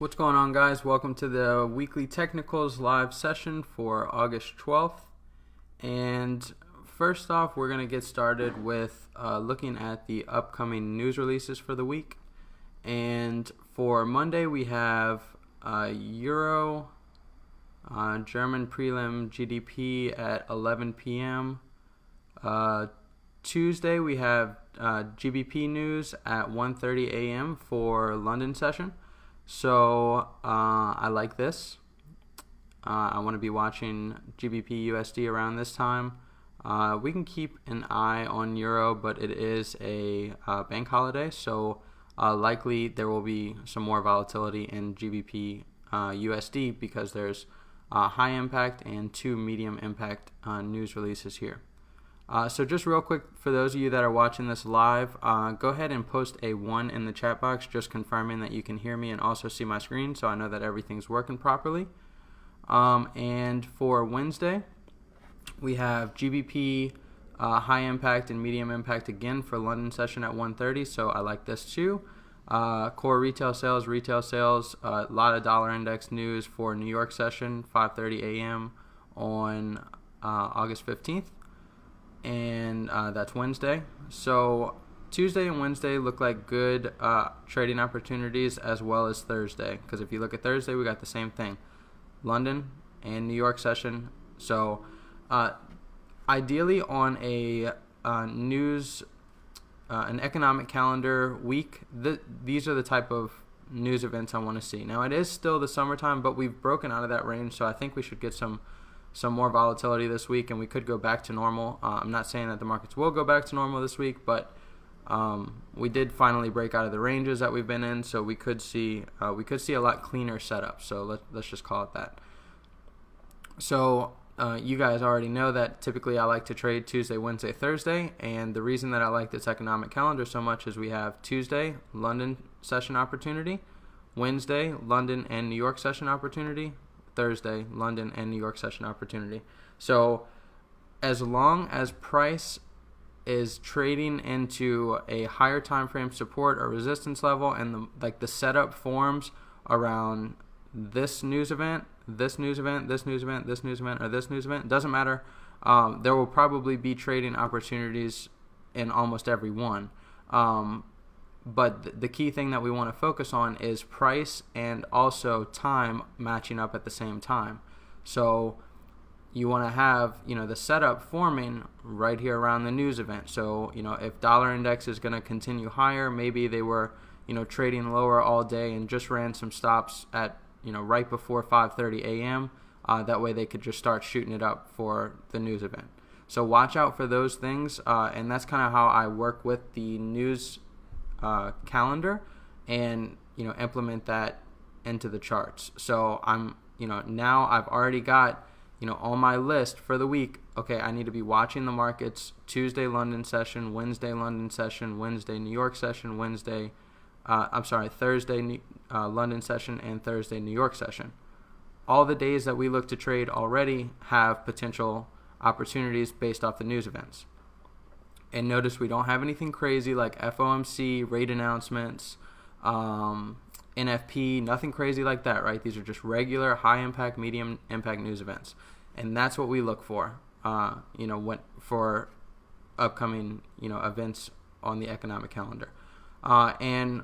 What's going on, guys? Welcome to the weekly technicals live session for August 12th. And first off, we're going to get started with looking at the upcoming news releases for the week. And for Monday, we have Euro, German prelim GDP at 11 p.m. Tuesday, we have GBP news at 1:30 a.m. for London session. So I like this. I want to be watching GBP USD around this time. We can keep an eye on Euro, but it is a bank holiday, so likely there will be some more volatility in GBP USD because there's high impact and two medium impact news releases here. So just real quick, for those of you that are watching this live, go ahead and post a 1 in the chat box, just confirming that you can hear me and also see my screen, so I know that everything's working properly. And for Wednesday, we have GBP high impact and medium impact again for London session at 1:30, so I like this too. Core retail sales, a lot of dollar index news for New York session, 5:30 a.m. on August 15th. And that's Wednesday. So Tuesday and Wednesday look like good trading opportunities, as well as Thursday, because if you look at Thursday, we got the same thing, London and New York session. So ideally on a news an economic calendar week, these are the type of news events I want to see. Now, it is still the summertime, but we've broken out of that range, so I think we should get some more volatility this week, and we could go back to normal. I'm not saying that the markets will go back to normal this week, but we did finally break out of the ranges that we've been in, so we could see a lot cleaner setup. So let's just call it that. So you guys already know that typically I like to trade Tuesday, Wednesday, Thursday, and the reason that I like this economic calendar so much is we have Tuesday, London session opportunity, Wednesday, London and New York session opportunity, Thursday, London and New York session opportunity. So as long as price is trading into a higher time frame support or resistance level, and the setup forms around this news event, this news event, this news event, this news event, or this news event, doesn't matter. There will probably be trading opportunities in almost every one. But the key thing that we want to focus on is price and also time matching up at the same time. So you want to have, the setup forming right here around the news event. So, if dollar index is going to continue higher, maybe they were, trading lower all day and just ran some stops at, right before 5:30 a.m. That way they could just start shooting it up for the news event. So watch out for those things. And that's kind of how I work with the news calendar and implement that into the charts. So I'm now I've already got on my list for the week, okay, I need to be watching the markets Tuesday London session, Wednesday London session, Wednesday New York session, Thursday London session, and Thursday New York session. All the days that we look to trade already have potential opportunities based off the news events. And notice we don't have anything crazy like FOMC, rate announcements, NFP, nothing crazy like that, right? These are just regular high impact, medium impact news events. And that's what we look for, for upcoming, events on the economic calendar. And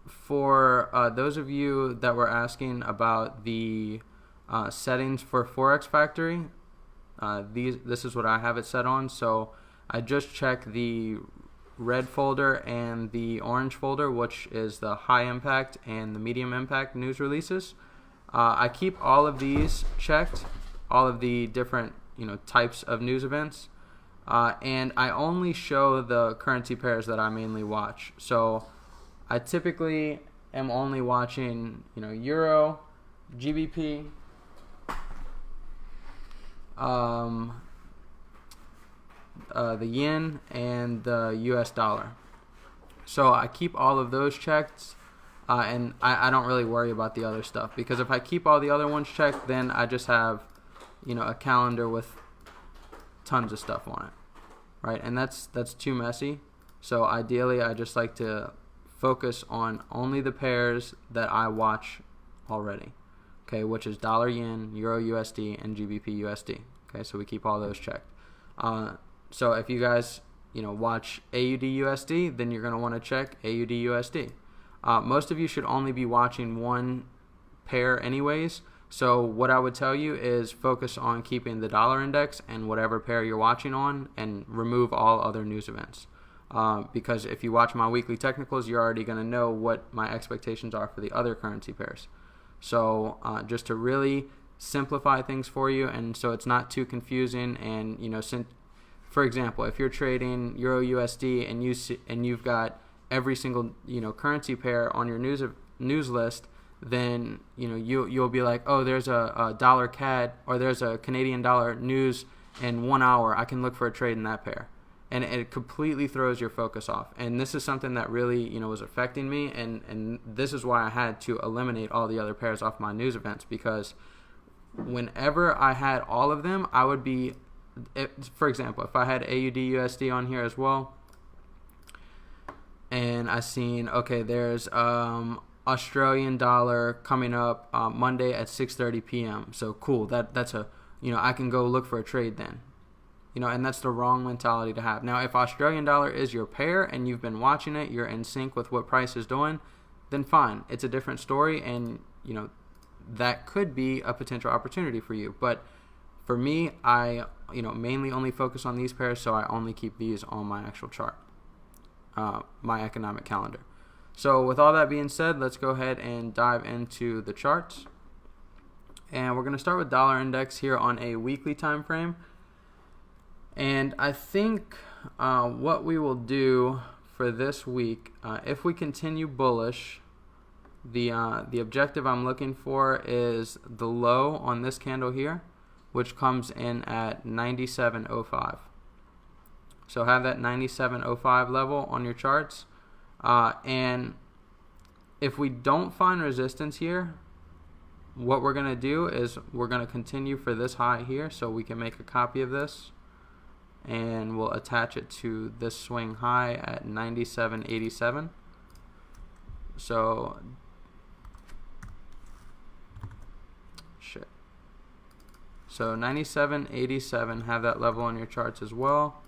for those of you that were asking about the settings for Forex Factory, this is what I have it set on. So I just checked the red folder and the orange folder, which is the high impact and the medium impact news releases. I keep all of these checked, all of the different types of news events, and I only show the currency pairs that I mainly watch. So I typically am only watching Euro, GBP, the yen, and the US dollar. So I keep all of those checked, and I don't really worry about the other stuff, because if I keep all the other ones checked, then I just have a calendar with tons of stuff on it, right? And that's too messy. So ideally I just like to focus on only the pairs that I watch already, okay, which is dollar yen, euro USD, and GBP USD. Okay, so we keep all those checked. So if you guys watch AUD USD, then you're going to want to check AUD USD. Most of you should only be watching one pair anyways. So what I would tell you is focus on keeping the dollar index and whatever pair you're watching on, and remove all other news events. Because if you watch my weekly technicals, you're already going to know what my expectations are for the other currency pairs. So just to really simplify things for you, and so it's not too confusing, and for example, if you're trading Euro USD and you've got every single currency pair on your news list, then you'll be like, oh, there's a dollar CAD, or there's a Canadian dollar news in 1 hour. I can look for a trade in that pair, and it completely throws your focus off. And this is something that really was affecting me, and this is why I had to eliminate all the other pairs off my news events, because whenever I had all of them, I would be, for example, if I had AUD USD on here as well, and I seen, okay, there's Australian dollar coming up Monday at 6:30 p.m. So cool, that's a I can go look for a trade then. And that's the wrong mentality to have. Now, if Australian dollar is your pair and you've been watching it, you're in sync with what price is doing, then fine, it's a different story, and that could be a potential opportunity for you. But for me, I mainly only focus on these pairs, so I only keep these on my actual chart, my economic calendar. So with all that being said, let's go ahead and dive into the charts. And we're going to start with dollar index here on a weekly time frame. And I think what we will do for this week, if we continue bullish, the objective I'm looking for is the low on this candle here, which comes in at 97.05. So have that 97.05 level on your charts. And if we don't find resistance here, what we're going to do is we're going to continue for this high here, so we can make a copy of this, and we'll attach it to this swing high at 97.87. So So 97.87, have that level on your charts as well.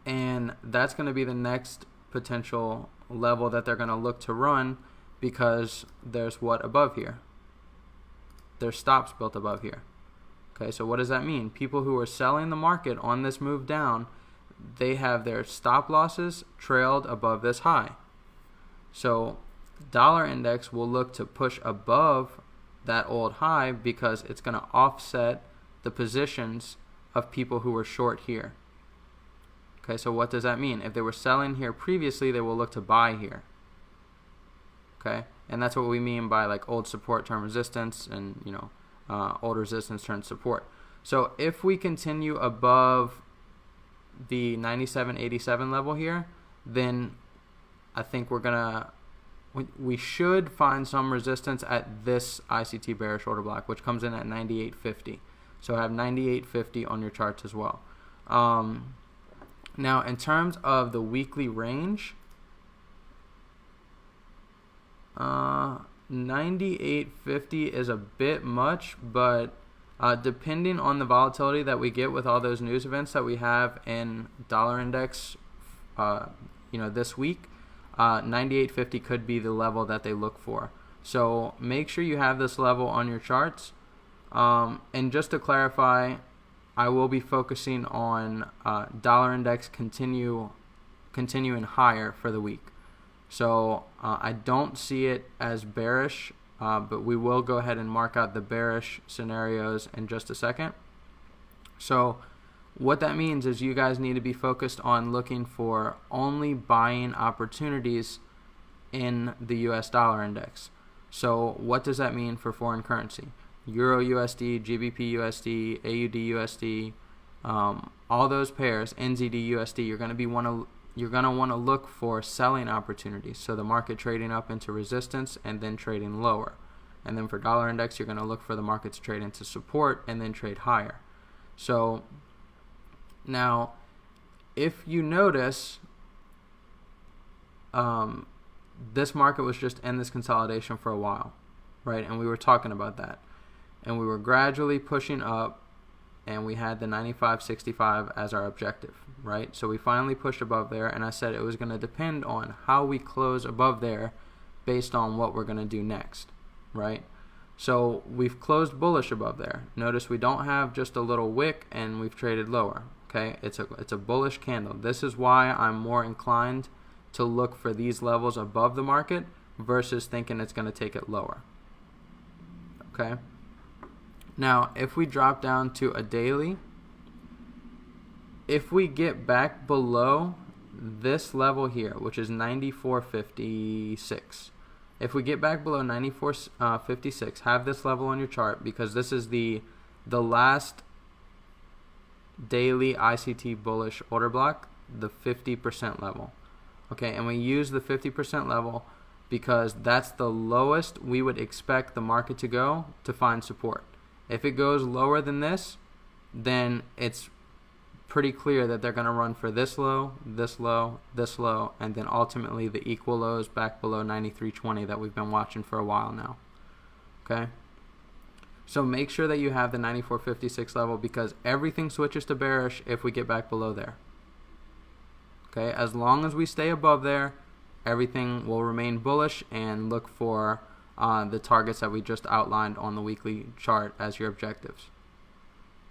And that's going to be the next potential level that they're going to look to run, because there's what above here? There's stops built above here. Okay, so what does that mean? People who are selling the market on this move down, they have their stop losses trailed above this high. So dollar index will look to push above that old high, because it's going to offset the positions of people who were short here. Okay, so what does that mean? If they were selling here previously, they will look to buy here. Okay, and that's what we mean by like old support turn resistance, and old resistance turn support. So if we continue above the 97.87 level here, then I think we should find some resistance at this ICT bearish order block, which comes in at 98.50. So have 98.50 on your charts as well. Now, in terms of the weekly range, 98.50 is a bit much, but depending on the volatility that we get with all those news events that we have in dollar index, this week, 98.50 could be the level that they look for. So make sure you have this level on your charts. And just to clarify, I will be focusing on dollar index continuing higher for the week. So I don't see it as bearish, but we will go ahead and mark out the bearish scenarios in just a second. So what that means is you guys need to be focused on looking for only buying opportunities in the US dollar index. So what does that mean for foreign currency? Euro USD, GBP USD, AUD USD, all those pairs, NZD USD, you're going to want to look for selling opportunities. So the market trading up into resistance and then trading lower. And then for dollar index, you're going to look for the markets trade into support and then trade higher. So now, if you notice, this market was just in this consolidation for a while. right? And we were talking about that. And we were gradually pushing up, and we had the 95.65 as our objective, right? So we finally pushed above there, and I said it was going to depend on how we close above there based on what we're going to do next, right? So we've closed bullish above there. Notice we don't have just a little wick and we've traded lower, okay? It's a bullish candle. This is why I'm more inclined to look for these levels above the market versus thinking it's going to take it lower, okay? Now, if we drop down to a daily, if we get back below this level here, which is 94.56, if we get back below 94.56, have this level on your chart, because this is the last daily ICT bullish order block, the 50% level. Okay, and we use the 50% level because that's the lowest we would expect the market to go to find support. If it goes lower than this, then it's pretty clear that they're going to run for this low, this low, this low, and then ultimately the equal lows back below 93.20 that we've been watching for a while now. Okay? So make sure that you have the 94.56 level, because everything switches to bearish if we get back below there. Okay? As long as we stay above there, everything will remain bullish, and look for the targets that we just outlined on the weekly chart as your objectives.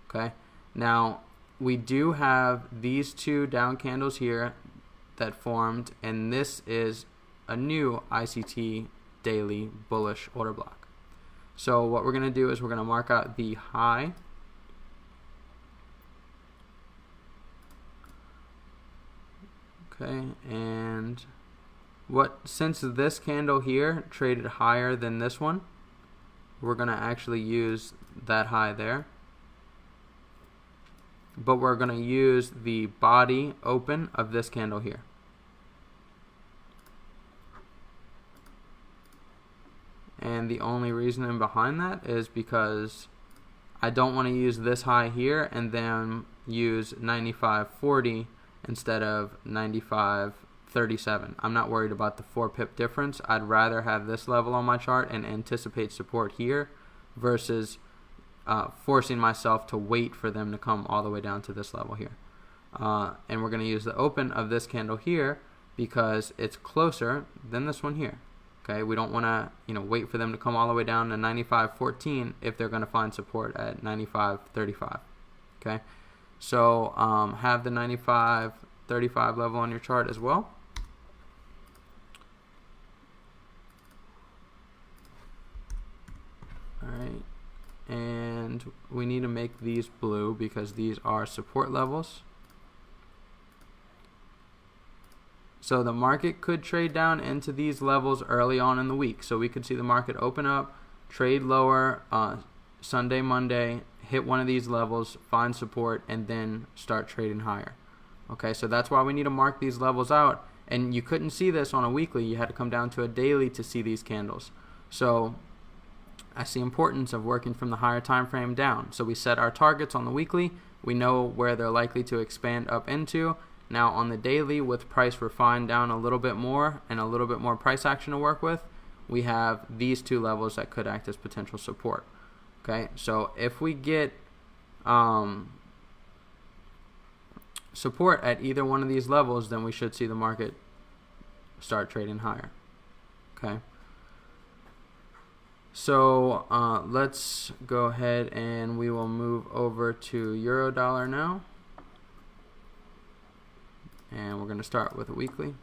Okay? Now, we do have these two down candles here that formed, and this is a new ICT daily bullish order block. So what we're going to do is we're going to mark out the high, okay, and since this candle here traded higher than this one, we're going to actually use that high there. But we're going to use the body open of this candle here. And the only reasoning behind that is because I don't want to use this high here and then use 95.40 instead of 95.37. I'm not worried about the 4 pip difference. I'd rather have this level on my chart and anticipate support here versus forcing myself to wait for them to come all the way down to this level here. And we're going to use the open of this candle here because it's closer than this one here. Okay, we don't want to wait for them to come all the way down to 95.14 if they're going to find support at 95.35. Okay, so have the 95.35 level on your chart as well. All right. And we need to make these blue because these are support levels. So the market could trade down into these levels early on in the week. So we could see the market open up, trade lower Sunday, Monday, hit one of these levels, find support, and then start trading higher. Okay, so that's why we need to mark these levels out. And you couldn't see this on a weekly. You had to come down to a daily to see these candles. So that's the importance of working from the higher time frame down. So we set our targets on the weekly. We know where they're likely to expand up into. Now on the daily, with price refined down a little bit more and a little bit more price action to work with, we have these two levels that could act as potential support. Okay, so if we get support at either one of these levels, then we should see the market start trading higher. Okay. So let's go ahead and we will move over to Euro dollar now. And we're going to start with a weekly.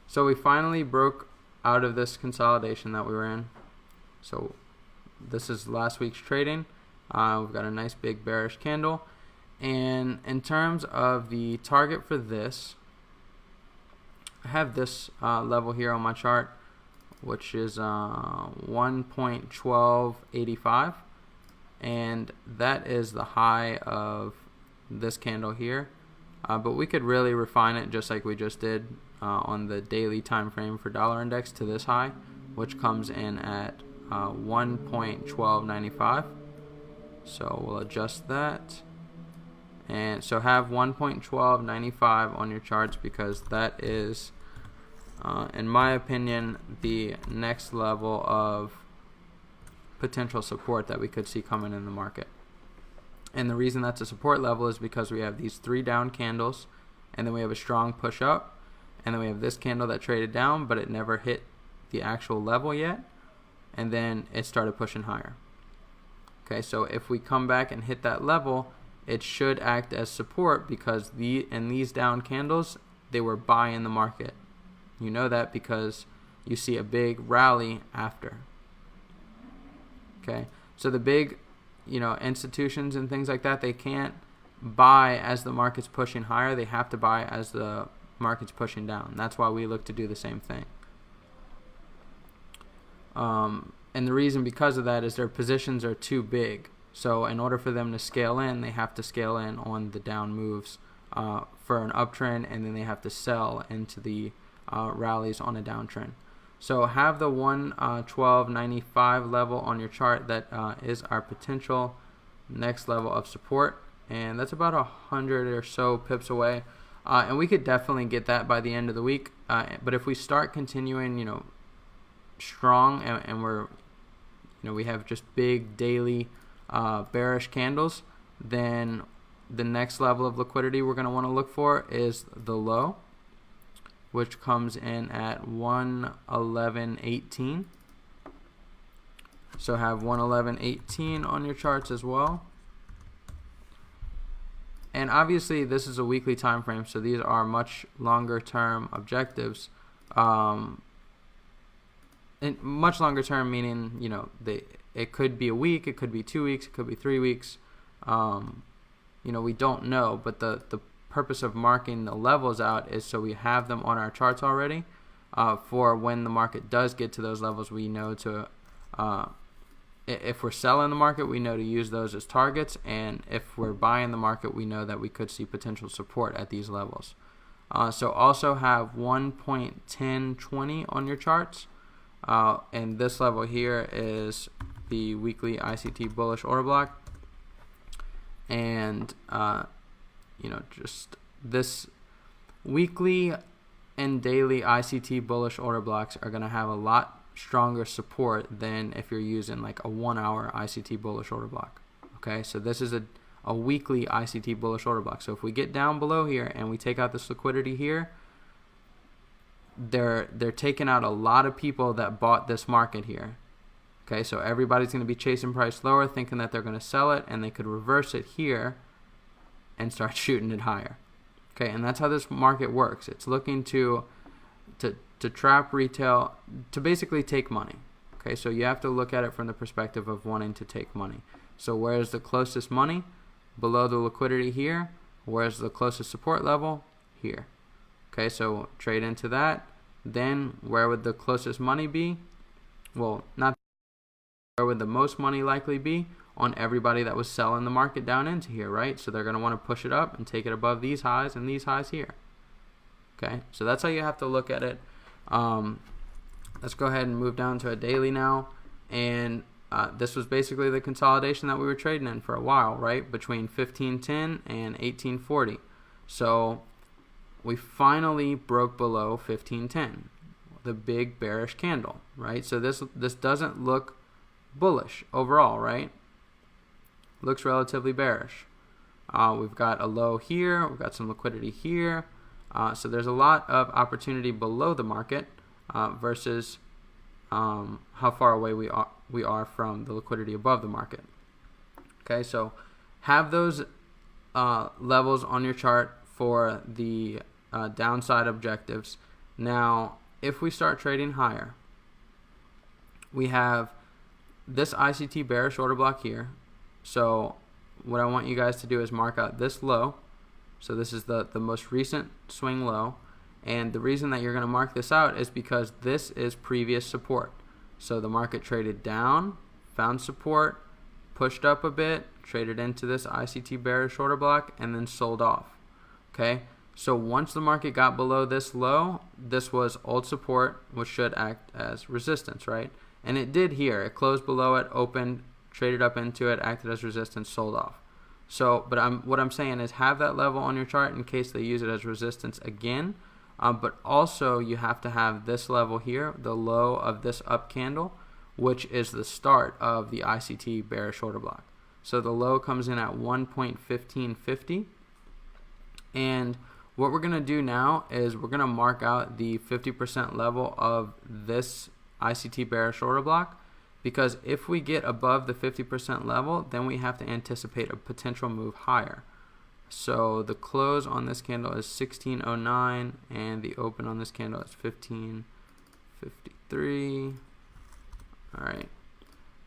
So we finally broke out of this consolidation that we were in. So this is last week's trading. We've got a nice big bearish candle. And in terms of the target for this, I have this level here on my chart, which is 1.1285, and that is the high of this candle here. But we could really refine it just like we just did on the daily time frame for dollar index to this high, which comes in at 1.1295. So we'll adjust that, and so have 1.1295 on your charts, because that is in my opinion the next level of potential support that we could see coming in the market. And the reason that's a support level is because we have these 3 down candles, and then we have a strong push up, and then we have this candle that traded down, but it never hit the actual level yet, and then it started pushing higher. Okay, so if we come back and hit that level, it should act as support, because in these down candles, they were buy in the market. You know that because you see a big rally after. Okay, so the big, institutions and things like that, they can't buy as the market's pushing higher. They have to buy as the market's pushing down. That's why we look to do the same thing. And the reason because of that is their positions are too big. So in order for them to scale in, they have to scale in on the down moves for an uptrend, and then they have to sell into the rallies on a downtrend. So have the 112.95 level on your chart. That is our potential next level of support, and that's about 100 or so pips away. And we could definitely get that by the end of the week. But if we start continuing, strong, and we're, we have just big daily bearish candles, then the next level of liquidity we're going to want to look for is the low, which comes in at 111.18. So have 111.18 on your charts as well. And obviously this is a weekly time frame, so these are much longer term objectives. And much longer term meaning, it could be a week, it could be 2 weeks, it could be 3 weeks. We don't know, but the purpose of marking the levels out is so we have them on our charts already, for when the market does get to those levels. We know to, if we're selling the market, we know to use those as targets, and if we're buying the market, we know that we could see potential support at these levels. So also have 1.1020 on your charts, and this level here is the weekly ICT bullish order block, and just this weekly and daily ICT bullish order blocks are going to have a lot stronger support than if you're using like a 1 hour ICT bullish order block. Okay, so this is a weekly ICT bullish order block. So if we get down below here and we take out this liquidity here, they're taking out a lot of people that bought this market here. Okay, so everybody's going to be chasing price lower, thinking that they're going to sell it, and they could reverse it here and start shooting it higher. Okay, and that's how this market works. It's looking to trap retail to basically take money. Okay, so you have to look at it from the perspective of wanting to take money. So where's the closest money? Below the liquidity here. Where's the closest support level? Here. Okay, so trade into that. Then where would the closest money be? Well, not where would the most money likely be? On everybody that was selling the market down into here, right? So they're going to want to push it up and take it above these highs and these highs here. Okay, so that's how you have to look at it. Let's go ahead and move down to a daily now. And this was basically the consolidation that we were trading in for a while, right? Between 1510 and 1840. So we finally broke below 1510, the big bearish candle, right? So this doesn't look bullish overall, right? Looks relatively bearish. We've got a low here, we've got some liquidity here, so there's a lot of opportunity below the market versus how far away we are from the liquidity above the market. Okay, so have those levels on your chart for the downside objectives. Now if we start trading higher, we have this ICT bearish order block here. So what I want you guys to do is mark out this low. So this is the most recent swing low. And the reason that you're going to mark this out is because this is previous support. So the market traded down, found support, pushed up a bit, traded into this ICT bearish order block, and then sold off. Okay, so once the market got below this low, this was old support, which should act as resistance, right? And it did here. It closed below it, opened, traded up into it, acted as resistance, sold off. So, but what I'm saying is have that level on your chart in case they use it as resistance again. But also you have to have this level here, the low of this up candle, which is the start of the ICT bearish order block. So the low comes in at 1.1550, and what we're going to do now is we're going to mark out the 50% level of this ICT bearish order block, because if we get above the 50% level, then we have to anticipate a potential move higher. So the close on this candle is 1609, and the open on this candle is 1553. All right.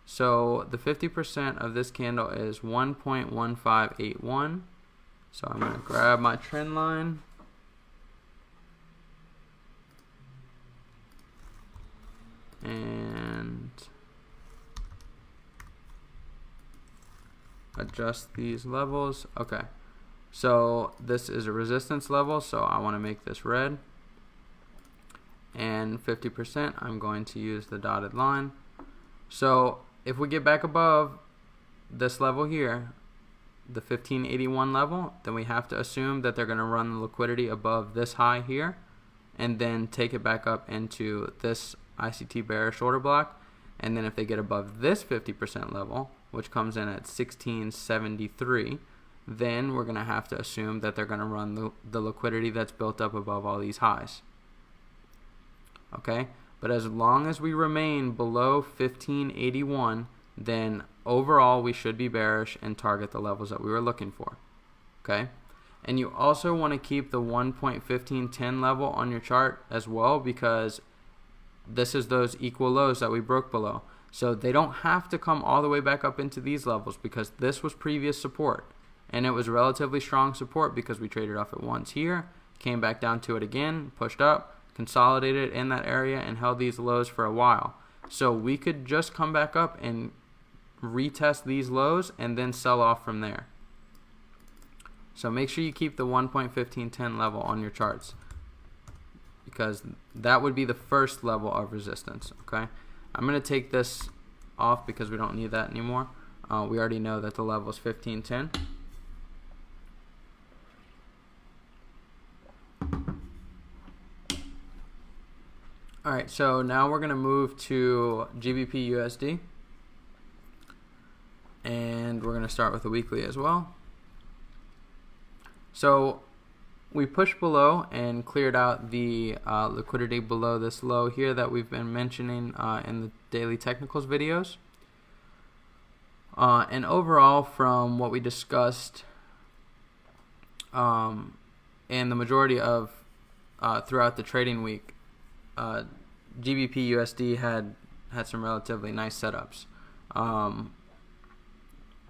So the 50% of this candle is 1.1581. So I'm going to grab my trend line. And adjust these levels. Okay. So this is a resistance level, so I want to make this red. And 50%, I'm going to use the dotted line. So if we get back above this level here, the 1581 level, then we have to assume that they're going to run the liquidity above this high here, and then take it back up into this ICT bearish order block. And then if they get above this 50% level, which comes in at 1673, then we're going to have to assume that they're going to run the liquidity that's built up above all these highs. Okay, but as long as we remain below 1581, then overall we should be bearish and target the levels that we were looking for. Okay, and you also want to keep the 1.1510 level on your chart as well, because this is those equal lows that we broke below. So they don't have to come all the way back up into these levels, because this was previous support, and it was relatively strong support because we traded off it once here, came back down to it again, pushed up, consolidated in that area, and held these lows for a while. So we could just come back up and retest these lows and then sell off from there. So make sure you keep the 1.1510 level on your charts, because that would be the first level of resistance. Okay, I'm going to take this off because we don't need that anymore. We already know that the level is 1510. Alright, so now we're going to move to GBP USD, and we're going to start with the weekly as well. So we pushed below and cleared out the liquidity below this low here that we've been mentioning in the daily technicals videos. And overall, from what we discussed in the majority of throughout the trading week, GBP USD had some relatively nice setups,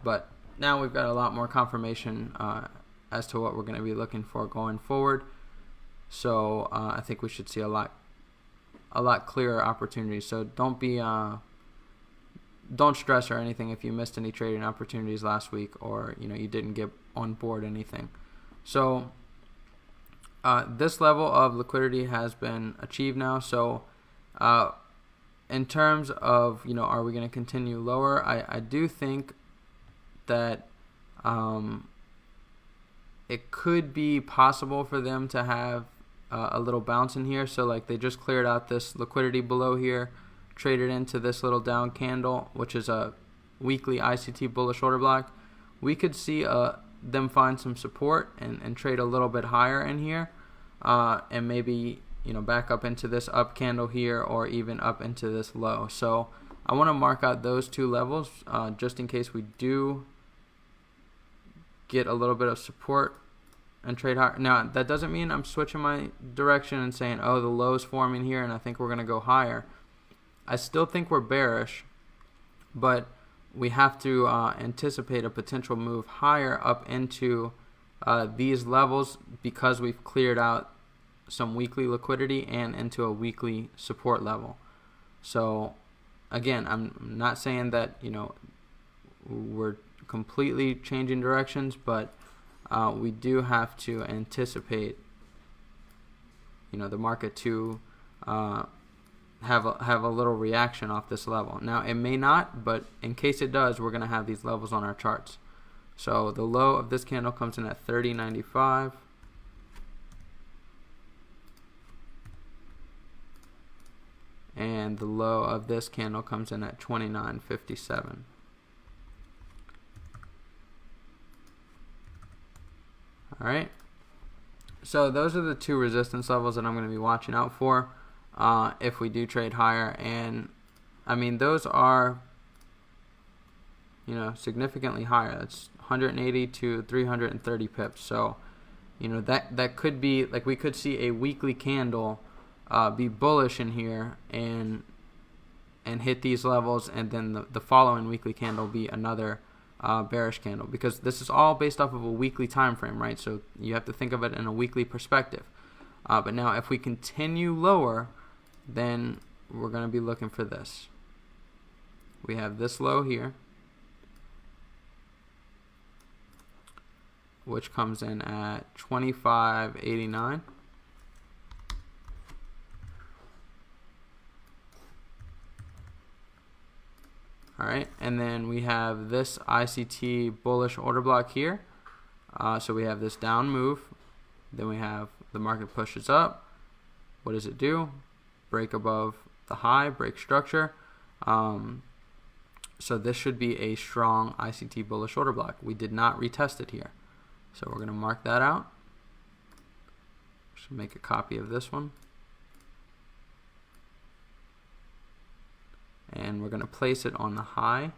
but now we've got a lot more confirmation as to what we're going to be looking for going forward. So I think we should see a lot clearer opportunities. So don't stress or anything if you missed any trading opportunities last week, or you didn't get on board anything. So this level of liquidity has been achieved now. So in terms of are we going to continue lower, I do think that it could be possible for them to have a little bounce in here. So like they just cleared out this liquidity below here, traded into this little down candle, which is a weekly ICT bullish order block. We could see them find some support and trade a little bit higher in here, and maybe back up into this up candle here, or even up into this low. So I want to mark out those two levels just in case we do get a little bit of support and trade higher. Now that doesn't mean I'm switching my direction and saying, oh, the low is forming here and I think we're going to go higher. I still think we're bearish, but we have to anticipate a potential move higher up into these levels, because we've cleared out some weekly liquidity and into a weekly support level. So again, I'm not saying that we're completely changing directions, but we do have to anticipate the market to have a little reaction off this level. Now it may not, but in case it does, we're going to have these levels on our charts. So the low of this candle comes in at 30.95. and the low of this candle comes in at 29.57. Alright, so those are the two resistance levels that I'm going to be watching out for if we do trade higher. And I mean, those are, you know, significantly higher. That's 180 to 330 pips. So, you know, that could be, like, we could see a weekly candle be bullish in here and hit these levels, and then the following weekly candle be another bearish candle, because this is all based off of a weekly time frame, right? So you have to think of it in a weekly perspective. But now if we continue lower, then we're going to be looking for this. We have this low here, which comes in at 25.89. Alright, and then we have this ICT bullish order block here. So we have this down move. Then we have the market pushes up. What does it do? Break above the high, break structure. So this should be a strong ICT bullish order block. We did not retest it here. So we're going to mark that out. Should make a copy of this one. And we're going to place it on the high.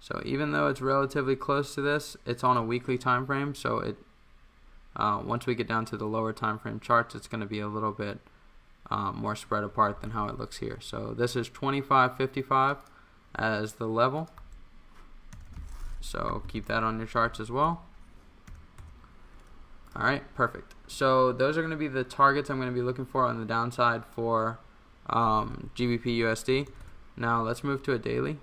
So even though it's relatively close to this, it's on a weekly time frame. So it once we get down to the lower time frame charts, it's going to be a little bit more spread apart than how it looks here. So this is 25.55 as the level. So keep that on your charts as well. Alright, perfect. So those are going to be the targets I'm going to be looking for on the downside for GBP USD. Now let's move to a daily.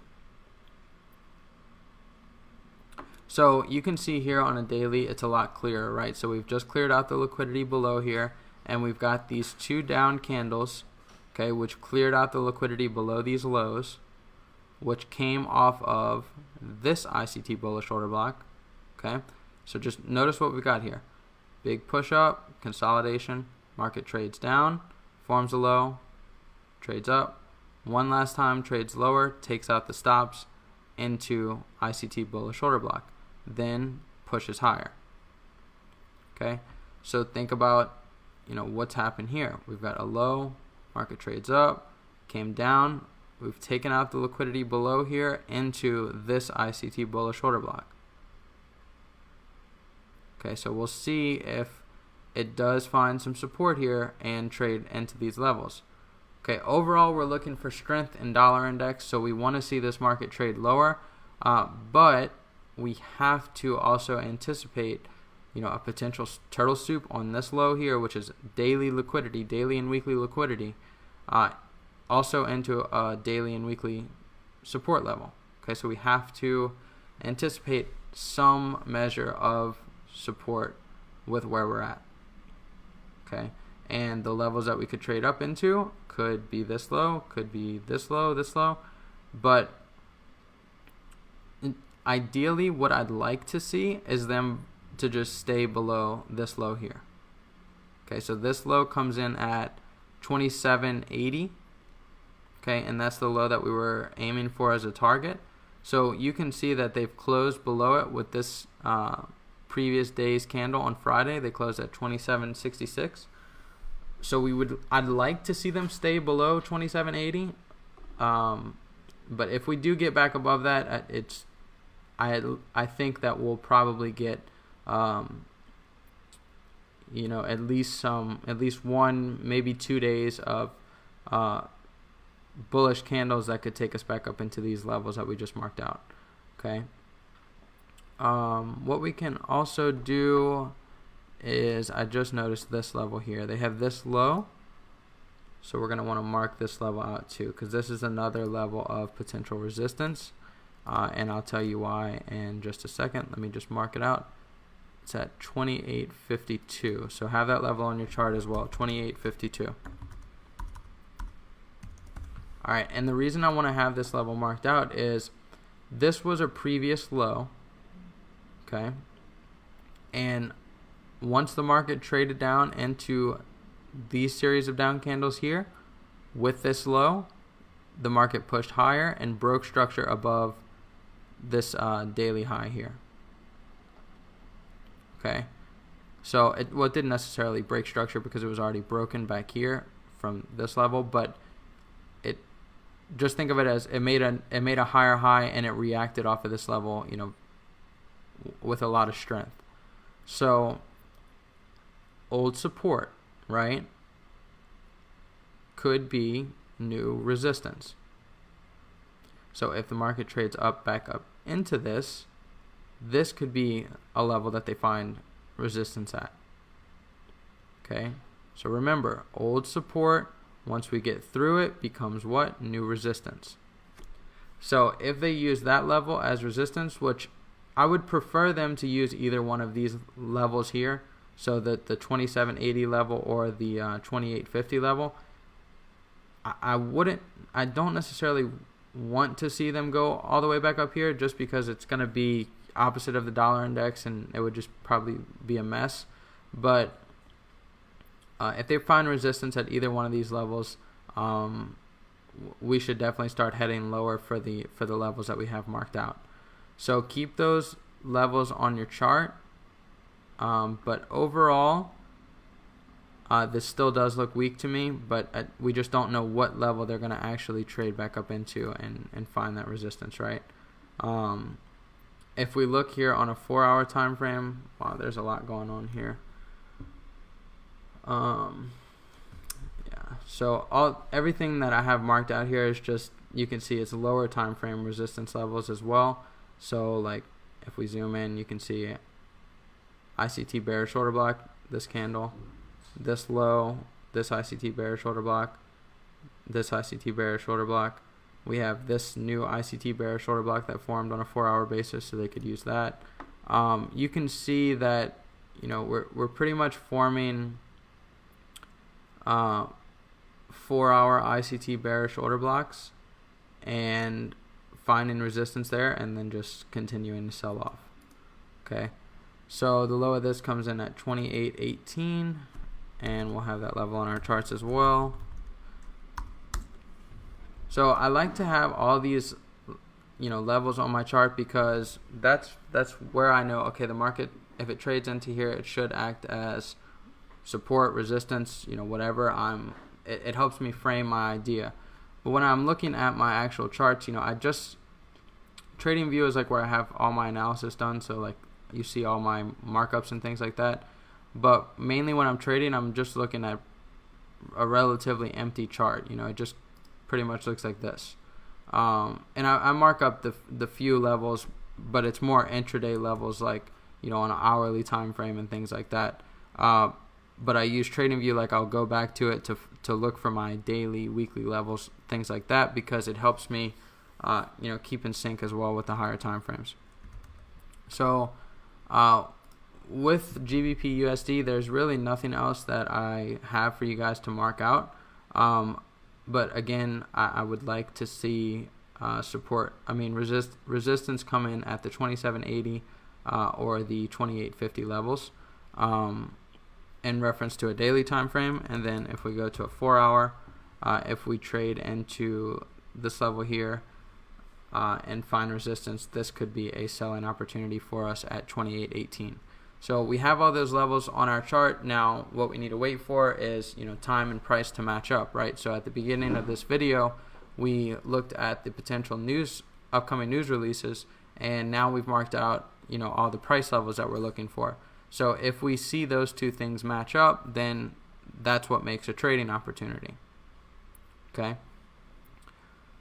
So you can see here on a daily it's a lot clearer, right? So we've just cleared out the liquidity below here, and we've got these two down candles, okay, which cleared out the liquidity below these lows, which came off of this ICT bullish order block. Okay, so just notice what we got here. Big push up, consolidation, market trades down, forms a low, trades up, one last time, trades lower, takes out the stops into ICT bullish order block, then pushes higher. Okay, so think about, you know, what's happened here. We've got a low, market trades up, came down, we've taken out the liquidity below here into this ICT bullish order block. Okay, so we'll see if it does find some support here and trade into these levels. Okay, overall we're looking for strength in dollar index, so we want to see this market trade lower, but we have to also anticipate, you know, a potential turtle soup on this low here, which is daily liquidity, daily and weekly liquidity, also into a daily and weekly support level. Okay, so we have to anticipate some measure of support with where we're at. Okay, and the levels that we could trade up into could be this low, could be this low, but ideally what I'd like to see is them to just stay below this low here. Okay, so this low comes in at 27.80. Okay, and that's the low that we were aiming for as a target. So you can see that they've closed below it with this previous day's candle on Friday. They closed at 27.66. So I'd like to see them stay below 27.80. But if we do get back above that, I think that we'll probably get you know, at least 1, maybe 2 days of bullish candles that could take us back up into these levels that we just marked out. Okay. What we can also do is, I just noticed this level here. They have this low, so we're going to want to mark this level out too, because this is another level of potential resistance, and I'll tell you why in just a second. Let me just mark it out. It's at 28.52, so have that level on your chart as well, 28.52. Alright, and the reason I want to have this level marked out is this was a previous low, okay, and once the market traded down into these series of down candles here, with this low, the market pushed higher and broke structure above this daily high here. Okay, so it didn't necessarily break structure because it was already broken back here from this level, but just think of it as it made a higher high and it reacted off of this level, you know, with a lot of strength. So old support, right, could be new resistance. So if the market trades back up into this could be a level that they find resistance at. Okay, so remember, old support, once we get through it, becomes what? New resistance. So if they use that level as resistance, which I would prefer them to use either one of these levels here, so that the 2780 level or the 2850 level, I don't necessarily want to see them go all the way back up here, just because it's going to be opposite of the dollar index and it would just probably be a mess. But if they find resistance at either one of these levels, we should definitely start heading lower for the levels that we have marked out. So keep those levels on your chart. But overall, this still does look weak to me, but we just don't know what level they're going to actually trade back up into and find that resistance, right? If we look here on a 4-hour time frame, wow, there's a lot going on here. Yeah, so everything that I have marked out here is just, you can see it's lower time frame resistance levels as well. So like if we zoom in, you can see ICT bearish order block, this candle, this low, this ICT bearish order block, this ICT bearish order block. We have this new ICT bearish order block that formed on a 4-hour basis, so they could use that. You can see that, you know, we're pretty much forming 4-hour ICT bearish order blocks and finding resistance there and then just continuing to sell off. Okay, so the low of this comes in at 28.18, and we'll have that level on our charts as well. So I like to have all these, you know, levels on my chart, because that's where I know, okay, the market, if it trades into here, it should act as support, resistance, you know, whatever. It helps me frame my idea. But when I'm looking at my actual charts, you know, Trading View is like where I have all my analysis done, so like you see all my markups and things like that. But mainly when I'm trading, I'm just looking at a relatively empty chart. You know, it just pretty much looks like this. And I mark up the few levels, but it's more intraday levels, like, you know, on an hourly time frame and things like that. But I use Trading View, like I'll go back to it to look for my daily, weekly levels, things like that, because it helps me, you know, keep in sync as well with the higher time frames. So with GBP USD, there's really nothing else that I have for you guys to mark out. But again, I would like to see resistance come in at the 2780 or the 2850 levels in reference to a daily time frame. And then if we go to a 4-hour, if we trade into this level here and find resistance, this could be a selling opportunity for us at 28.18. So we have all those levels on our chart. Now what we need to wait for is, you know, time and price to match up, right? So at the beginning of this video, we looked at the potential upcoming news releases, and now we've marked out, you know, all the price levels that we're looking for. So if we see those two things match up, then that's what makes a trading opportunity. Okay,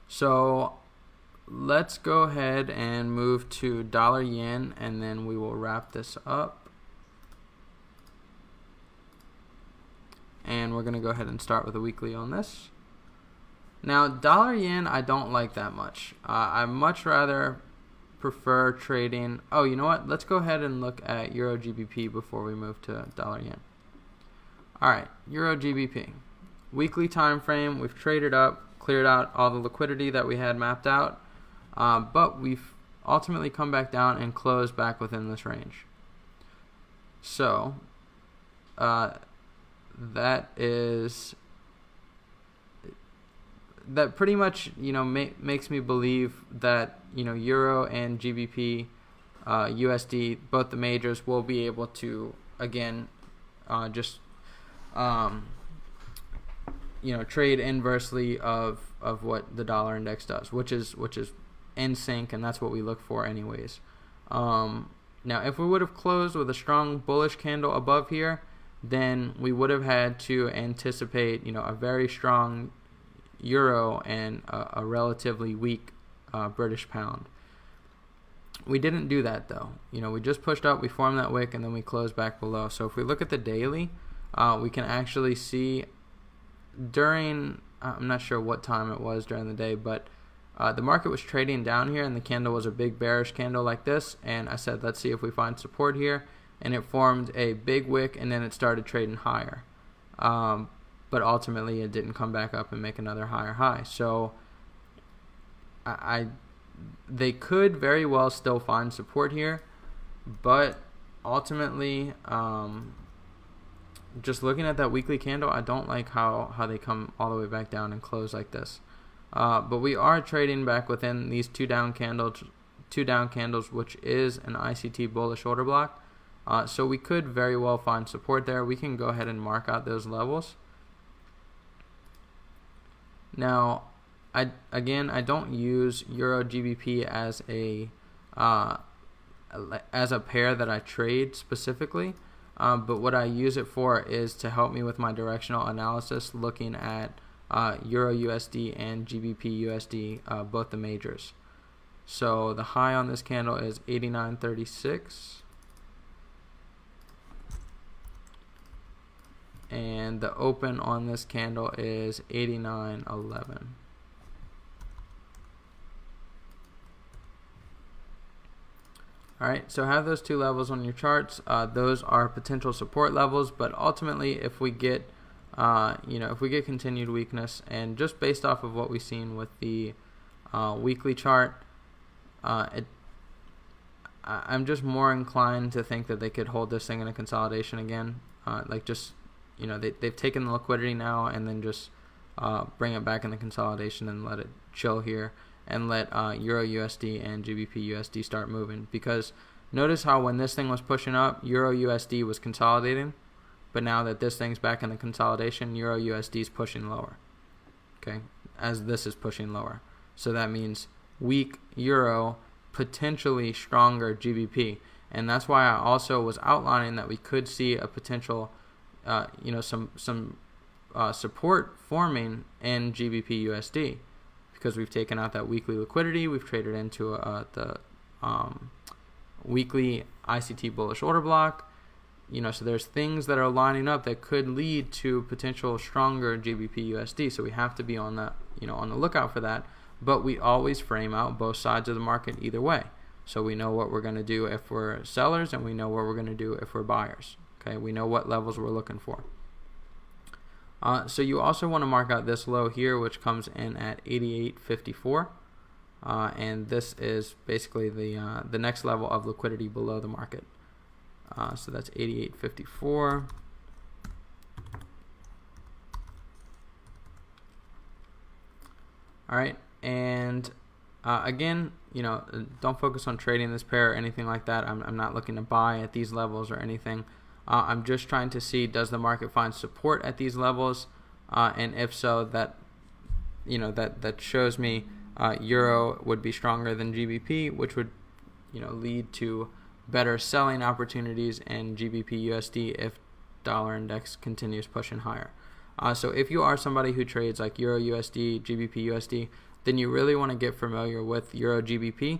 so let's go ahead and move to dollar yen, and then we will wrap this up. And we're going to go ahead and start with a weekly on this. Now, dollar yen, I don't like that much. I much rather prefer trading. Oh, you know what? Let's go ahead and look at Euro GBP before we move to dollar yen. All right, Euro GBP. Weekly time frame, we've traded up, cleared out all the liquidity that we had mapped out, but we've ultimately come back down and closed back within this range. So, that is that pretty much, makes me believe that, Euro and GBP, USD, both the majors, will be able to again just trade inversely of what the dollar index does, which is in sync, and that's what we look for anyways. Now, if we would have closed with a strong bullish candle above here, then we would have had to anticipate, a very strong euro and a relatively weak British pound. We didn't do that though. We just pushed up, we formed that wick, and then we closed back below. So if we look at the daily, we can actually see during, I'm not sure what time it was during the day, but the market was trading down here, and the candle was a big bearish candle like this, and I said, let's see if we find support here, and it formed a big wick, and then it started trading higher. But ultimately it didn't come back up and make another higher high. So they could very well still find support here, but ultimately, just looking at that weekly candle, I don't like how they come all the way back down and close like this. But we are trading back within these two down candles, which is an ICT bullish order block. So we could very well find support there. We can go ahead and mark out those levels. Now, I don't use Euro GBP as a pair that I trade specifically, but what I use it for is to help me with my directional analysis, looking at Euro USD and GBP USD, both the majors. So the high on this candle is 89.36. And the open on this candle is 89.11. Alright, so have those two levels on your charts. Those are potential support levels, but ultimately if we get if we get continued weakness, and just based off of what we've seen with the weekly chart, I'm just more inclined to think that they could hold this thing in a consolidation again. They've taken the liquidity now, and then just bring it back in the consolidation and let it chill here, and let Euro USD and GBP USD start moving. Because notice how when this thing was pushing up, Euro USD was consolidating, but now that this thing's back in the consolidation, Euro USD is pushing lower. Okay, as this is pushing lower, so that means weak Euro, potentially stronger GBP, and that's why I also was outlining that we could see a potential some support forming in GBP USD, because we've taken out that weekly liquidity, we've traded into the weekly ICT bullish order block. So there's things that are lining up that could lead to potential stronger GBP USD. So we have to be on that, on the lookout for that. But we always frame out both sides of the market either way. So we know what we're going to do if we're sellers, and we know what we're going to do if we're buyers. Okay, we know what levels we're looking for. So you also want to mark out this low here, which comes in at 88.54, and this is basically the next level of liquidity below the market. So that's 88.54. All right, and again, don't focus on trading this pair or anything like that. I'm not looking to buy at these levels or anything. I'm just trying to see, does the market find support at these levels, and if so, that shows me Euro would be stronger than GBP, which would lead to better selling opportunities in GBP USD if dollar index continues pushing higher. So if you are somebody who trades like Euro USD, GBP USD, then you really want to get familiar with Euro GBP.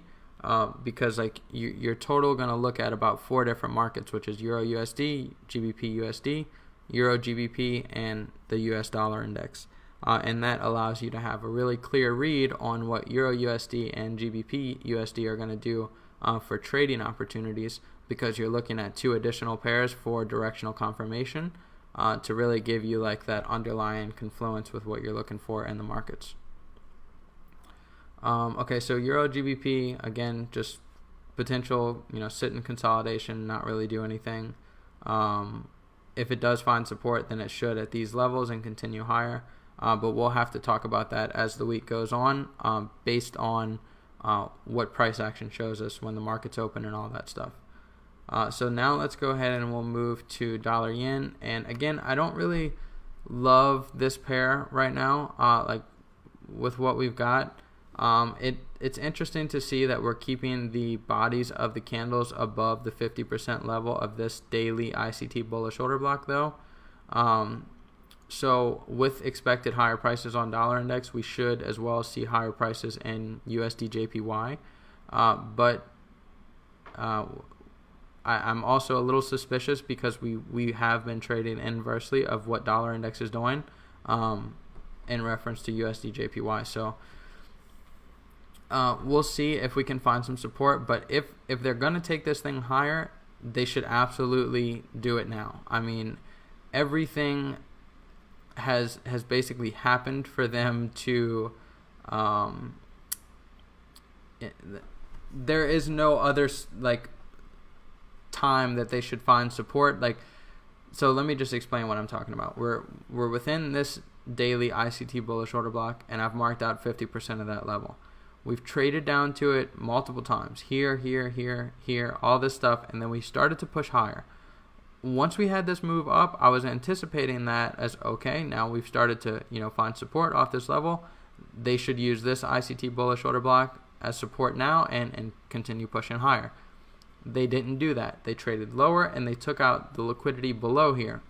Because you're total going to look at about 4 different markets, which is Euro USD, GBP USD, Euro GBP, and the US dollar index. And that allows you to have a really clear read on what Euro USD and GBP USD are going to do for trading opportunities, because you're looking at 2 additional pairs for directional confirmation to really give you like that underlying confluence with what you're looking for in the markets. Okay, so Euro GBP, again, just potential, sit in consolidation, not really do anything. If it does find support, then it should at these levels and continue higher. but we'll have to talk about that as the week goes on, based on what price action shows us when the market's open and all that stuff. So now let's go ahead and we'll move to dollar yen. And again, I don't really love this pair right now, like with what we've got. It's interesting to see that we're keeping the bodies of the candles above the 50% level of this daily ICT bullish order block though. So with expected higher prices on dollar index, we should as well see higher prices in USD JPY. But I'm also a little suspicious because we have been trading inversely of what dollar index is doing in reference to USD JPY. So we'll see if we can find some support. But if they're going to take this thing higher, they should absolutely do it now. I mean, everything has basically happened for them to there is no other like time that they should find support. Like, so let me just explain what I'm talking about. We're within this daily ICT bullish order block, and I've marked out 50% of that level. We've traded down to it multiple times, here, all this stuff, and then we started to push higher. Once we had this move up, I was anticipating that as, okay, now we've started to, find support off this level. They should use this ICT bullish order block as support now and continue pushing higher. They didn't do that. They traded lower and they took out the liquidity below here.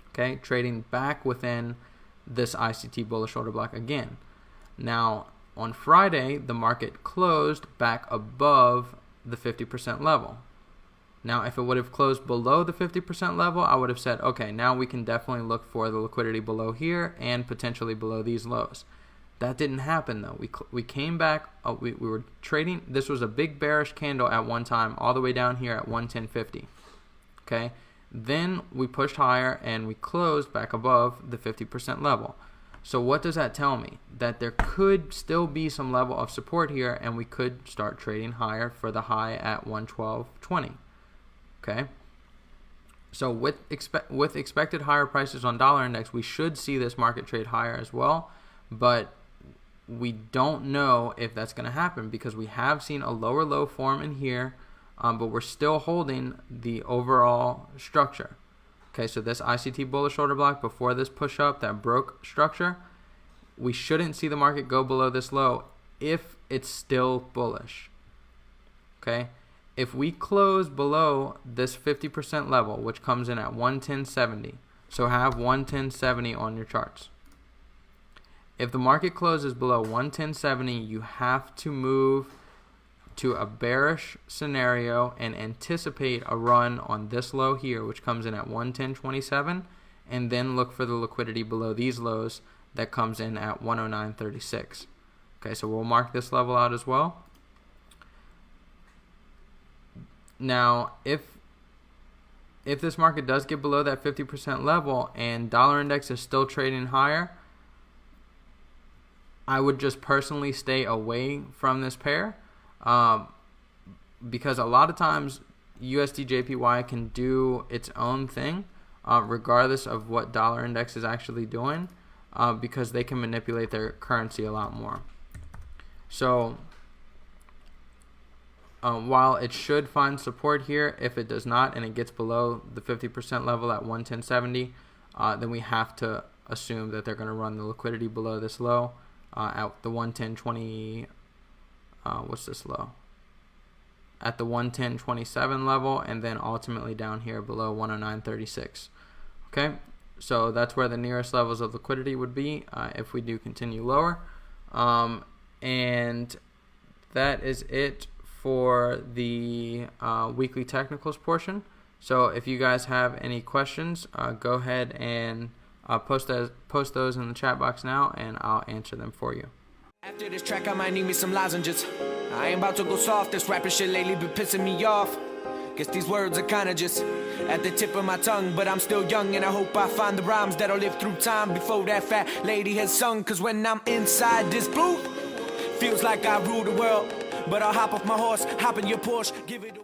Okay, trading back within this ICT bullish order block again. Now, on Friday, the market closed back above the 50% level. Now, if it would have closed below the 50% level, I would have said, okay, now we can definitely look for the liquidity below here and potentially below these lows. That didn't happen, though. We came back. We were trading. This was a big bearish candle at one time, all the way down here at 110.50. Okay. Then we pushed higher and we closed back above the 50% level. So what does that tell me? That there could still be some level of support here, and we could start trading higher for the high at 112.20. Okay. So with expected higher prices on dollar index, we should see this market trade higher as well, but we don't know if that's going to happen because we have seen a lower low form in here, but we're still holding the overall structure. Okay, so this ICT bullish order block before this push up that broke structure, we shouldn't see the market go below this low if it's still bullish. Okay, if we close below this 50% level, which comes in at 110.70, so have 110.70 on your charts. If the market closes below 110.70, you have to move to a bearish scenario and anticipate a run on this low here, which comes in at 110.27, and then look for the liquidity below these lows that comes in at 109.36. Okay, so we'll mark this level out as well. Now, if this market does get below that 50% level and dollar index is still trading higher, I would just personally stay away from this pair, because a lot of times USD JPY can do its own thing, regardless of what dollar index is actually doing, because they can manipulate their currency a lot more. So while it should find support here, if it does not and it gets below the 50% level at 110.70, then we have to assume that they're going to run the liquidity below this low at the 110.20. What's this low? At the 110.27 level, and then ultimately down here below 109.36. Okay, so that's where the nearest levels of liquidity would be if we do continue lower. And that is it for the weekly technicals portion. So if you guys have any questions, go ahead and post those in the chat box now, and I'll answer them for you. After this track, I might need me some lozenges. I ain't about to go soft. This rapping shit lately been pissing me off. Guess these words are kinda just at the tip of my tongue, but I'm still young and I hope I find the rhymes that'll live through time before that fat lady has sung. Cause when I'm inside this booth, feels like I rule the world. But I'll hop off my horse, hop in your Porsche, give it a